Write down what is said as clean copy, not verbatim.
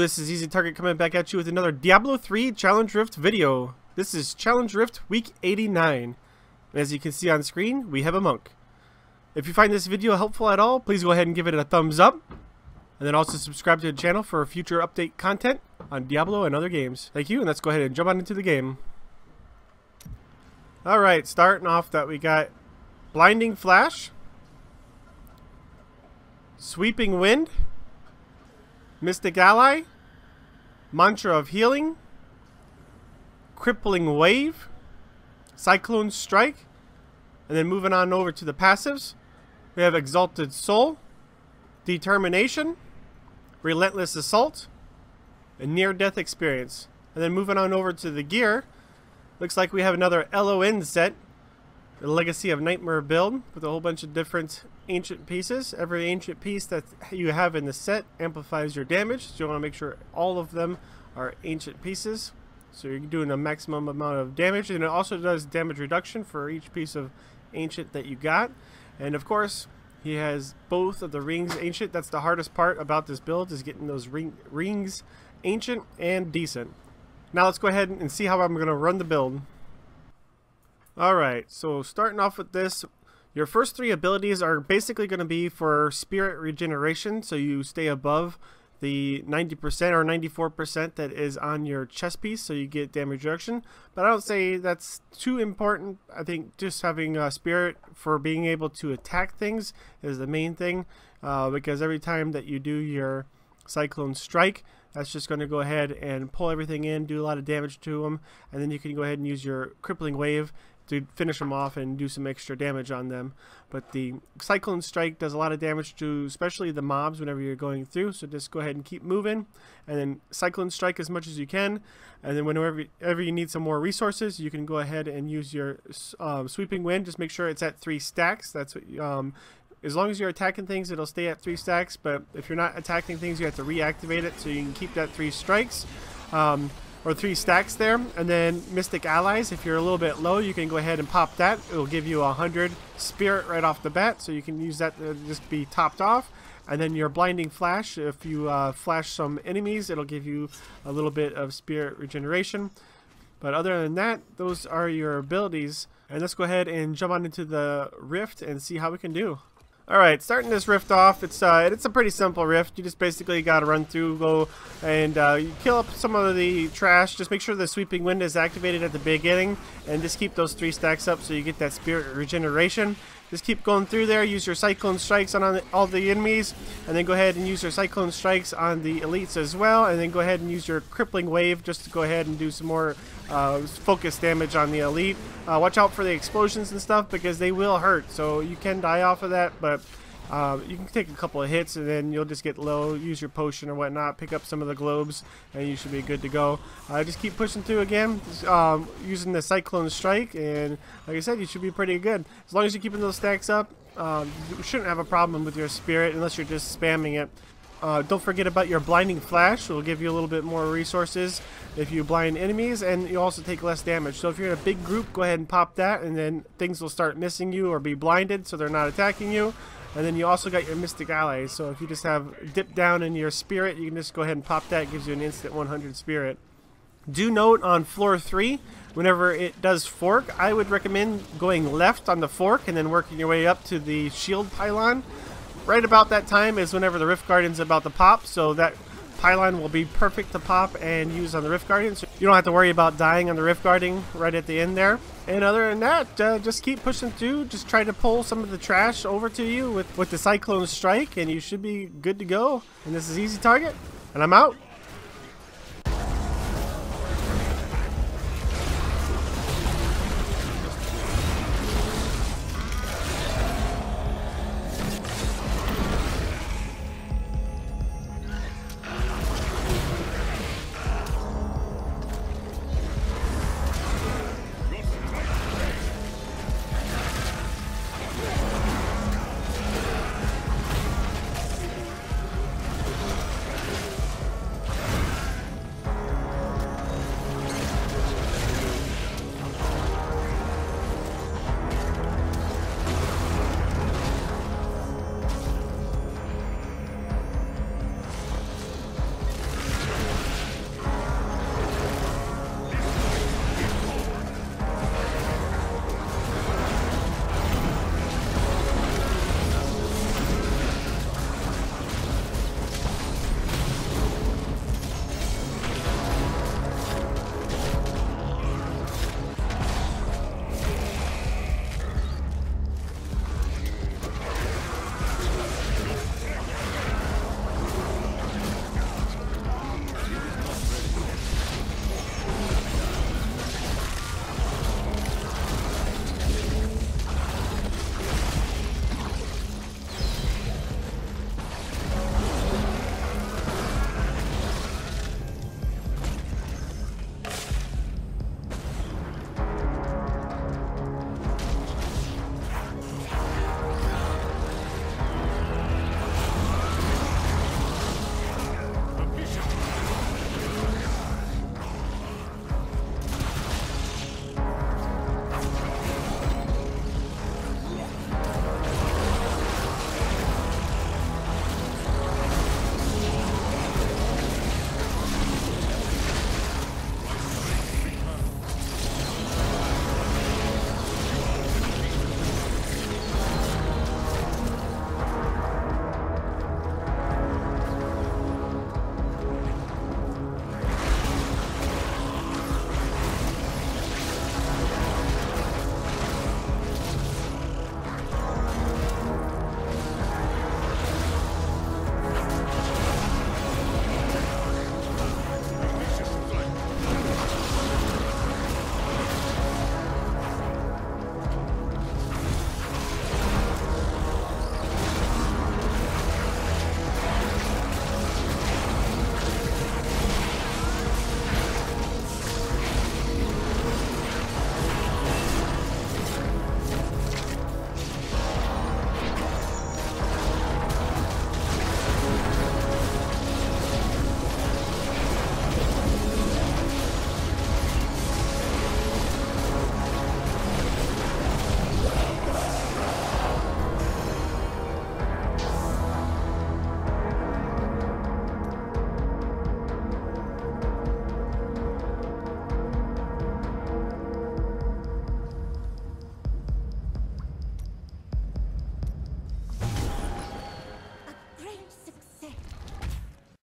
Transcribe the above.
this is Eazytarget coming back at you with another Diablo 3 Challenge Rift video. This is Challenge Rift Week 89. As you can see on screen, we have a monk. If you find this video helpful at all, please go ahead and give it a thumbs up. And then also subscribe to the channel for future update content on Diablo and other games. Thank you, and let's go ahead and jump on into the game. Alright, starting off that we got Blinding Flash, Sweeping Wind, Mystic Ally, Mantra of Healing, Crippling Wave, Cyclone Strike, and then moving on over to the passives, we have Exalted Soul, Determination, Relentless Assault, and Near-Death Experience. And then moving on over to the gear, looks like we have another LON set, the Legacy of Nightmare build, with a whole bunch of different ancient pieces. Every ancient piece that you have in the set amplifies your damage, so you want to make sure all of them are ancient pieces, so you're doing a maximum amount of damage. And it also does damage reduction for each piece of ancient that you got. And of course, he has both of the rings ancient. That's the hardest part about this build, is getting those rings ancient and decent. Now let's go ahead and see how I'm going to run the build. Alright, so starting off with this, your first three abilities are basically going to be for spirit regeneration, so you stay above the 90% or 94% that is on your chest piece, so you get damage reduction. But I don't say that's too important. I think just having spirit for being able to attack things is the main thing, because every time that you do your Cyclone Strike, that's just going to go ahead and pull everything in, do a lot of damage to them, and then you can go ahead and use your Crippling Wave to finish them off and do some extra damage on them. But the Cyclone Strike does a lot of damage to especially the mobs whenever you're going through, so just go ahead and keep moving, and then Cyclone Strike as much as you can, and then whenever you need some more resources, you can go ahead and use your Sweeping Wind. Just make sure it's at 3 stacks. That's what as long as you're attacking things, it'll stay at 3 stacks, but if you're not attacking things, you have to reactivate it, so you can keep that 3 strikes, or 3 stacks there. And then Mystic Allies, if you're a little bit low, you can go ahead and pop that. It'll give you 100 spirit right off the bat, so you can use that to just be topped off. And then your Blinding Flash, if you flash some enemies, it'll give you a little bit of spirit regeneration. But other than that, those are your abilities. And let's go ahead and jump on into the rift and see how we can do. Alright, starting this rift off, it's a pretty simple rift. You just basically got to run through, go and you kill up some of the trash. Just make sure the Sweeping Wind is activated at the beginning, and just keep those 3 stacks up so you get that spirit regeneration. Just keep going through there, use your Cyclone Strikes on all the enemies, and then go ahead and use your Cyclone Strikes on the elites as well, and then go ahead and use your Crippling Wave just to go ahead and do some more focus damage on the elite. Watch out for the explosions and stuff, because they will hurt, so you can die off of that, but you can take a couple of hits and then you'll just get low. Use your potion or whatnot, pick up some of the globes, and you should be good to go. Just keep pushing through again, using the Cyclone Strike, and like I said, you should be pretty good. As long as you're keeping those stacks up, you shouldn't have a problem with your spirit unless you're just spamming it. Don't forget about your Blinding Flash. It will give you a little bit more resources if you blind enemies, and you also take less damage. So if you're in a big group, go ahead and pop that, and then things will start missing you or be blinded, so they're not attacking you. And then you also got your Mystic Allies, so if you just have dipped down in your spirit, you can just go ahead and pop that. It gives you an instant 100 spirit. Do note on floor 3, whenever it does fork, I would recommend going left on the fork and then working your way up to the shield pylon. Right about that time is whenever the Rift Guardian's about to pop, so that pylon will be perfect to pop and use on the Rift Guardian, so you don't have to worry about dying on the Rift Guardian right at the end there. And other than that, just keep pushing through. Just try to pull some of the trash over to you with the Cyclone Strike, and you should be good to go. And this is Eazytarget, and I'm out.